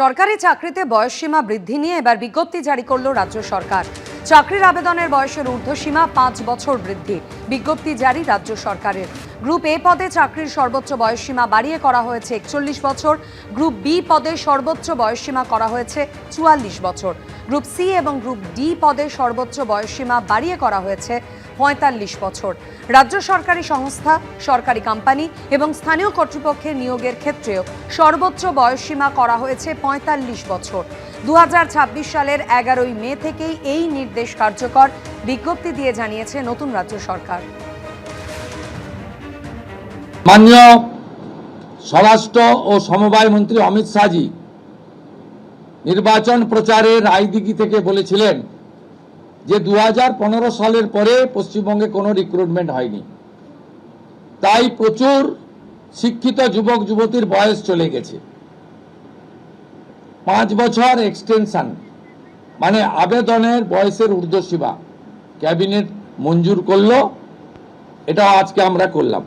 সরকারি চাকরিতে বয়সসীমা বৃদ্ধি নিয়ে এবার বিজ্ঞপ্তি জারি করল রাজ্য সরকার। চাকরির আবেদনের বয়সের ঊর্ধ্বসীমা 5 বছর বৃদ্ধি। বিজ্ঞপ্তি জারি রাজ্য সরকারের। গ্রুপ এ পদে চাকরির সর্বোচ্চ বয়সসীমা বাড়িয়ে করা হয়েছে 41 বছর। গ্রুপ বি পদে সর্বোচ্চ বয়সসীমা করা হয়েছে 44 বছর। গ্রুপ সি এবং গ্রুপ ডি পদে সর্বোচ্চ বয়সসীমা বাড়িয়ে করা হয়েছে 45 বছর। রাজ্য সরকারি সংস্থা, সরকারি কোম্পানি এবং স্থানীয় কর্তৃপক্ষের নিয়োগের ক্ষেত্রেও সর্বোচ্চ বয়সসীমা করা হয়েছে 45 বছর। 2026 সালের 11ই মে থেকেই এই নির্দেশ কার্যকর, বিজ্ঞপ্তি দিয়ে জানিয়েছে নতুন রাজ্য সরকার। মাননীয় স্বরাষ্ট্র ও সমবায় মন্ত্রী অমিত শাহজি নির্বাচন প্রচারের রায়দিঘি থেকে বলেছিলেন যে 2015 সালের পরে পশ্চিমবঙ্গে কোনো রিক্রুটমেন্ট হয়নি, তাই প্রচুর শিক্ষিত যুবক যুবতীর বয়স চলে গেছে। 5 বছর এক্সটেনশন মানে আবেদনের বয়সের ঊর্ধ্বসীমা ক্যাবিনেট মঞ্জুর করলো, এটা আজকে আমরা করলাম।